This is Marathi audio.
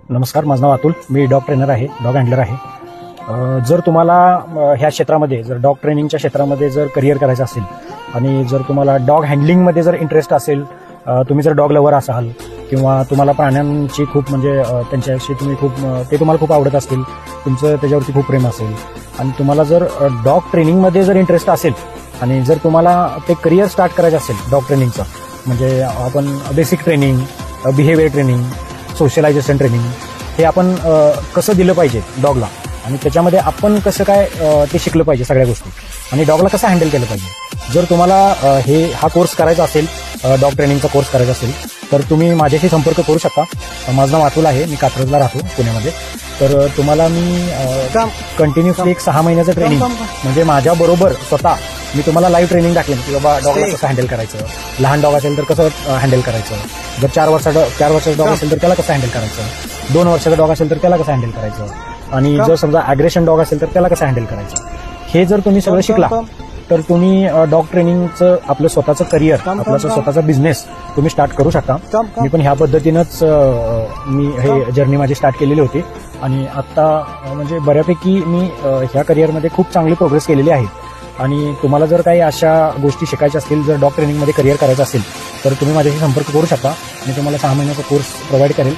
नमस्कार, माझं नाव अतुल. मी डॉग ट्रेनर आहे, डॉग हँडलर आहे. जर तुम्हाला ह्या क्षेत्रामध्ये जर डॉग ट्रेनिंगच्या क्षेत्रामध्ये जर करिअर करायचं असेल आणि जर तुम्हाला डॉग हँडलिंगमध्ये जर इंटरेस्ट असेल, तुम्ही जर डॉग लवर असाल किंवा तुम्हाला प्राण्यांची खूप म्हणजे त्यांच्याशी तुम्ही ते तुम्हाला खूप आवडत असतील, तुमचं त्याच्यावरती खूप प्रेम असेल आणि तुम्हाला जर डॉग ट्रेनिंगमध्ये जर इंटरेस्ट असेल आणि जर तुम्हाला ते करिअर स्टार्ट करायचं असेल डॉग ट्रेनिंगचं, म्हणजे आपण basic training, behaviour training, socialisation training हे आपण कसं दिलं पाहिजे डॉगला आणि त्याच्यामध्ये आपण कसं काय ते शिकलं पाहिजे सगळ्या गोष्टी आणि डॉगला कसं हँडल केलं पाहिजे. जर तुम्हाला हा कोर्स करायचा असेल, डॉग ट्रेनिंगचा कोर्स करायचा असेल, तर तुम्ही माझ्याशी संपर्क करू शकता. माझं नाव अतुल आहे, मी कात्रजला राहतो पुण्यामध्ये. तर तुम्हाला मी कंटिन्युअसली 6 महिन्याचं ट्रेनिंग म्हणजे माझ्याबरोबर स्वतः मी तुम्हाला लाईव्ह ट्रेनिंग दाखवेन की बाबा डॉगला कसं हँडल करायचं, लहान डॉग असेल तर कसं हँडल करायचं, जर 4 वर्षाचा डॉग असेल तर त्याला कसं हँडल करायचं, 2 वर्षाचा डॉग असेल तर त्याला कसं हँडल करायचं आणि जर समजा अग्रेशन डॉग असेल तर त्याला कसं हँडल करायचं. हे जर तुम्ही सगळं शिकला तर तुम्ही डॉग ट्रेनिंगचं आपलं स्वतःचं करिअर, आपला स्वतःचा बिझनेस तुम्ही स्टार्ट करू शकता. मी पण ह्या पद्धतीनंच मी हे जर्नी माझी स्टार्ट केलेली होती आणि आता म्हणजे बऱ्यापैकी मी ह्या करिअरमध्ये खूप चांगली प्रोग्रेस केलेली आहे. आणि तुम्हाला जर काही अशा गोष्टी शिकायच्या असतील, जर डॉग ट्रेनिंगमध्ये करिअर करायचं असेल तर तुम्ही माझ्याशी संपर्क करू शकता. मी तुम्हाला 6 महिन्याचा कोर्स प्रोव्हाइड करेल.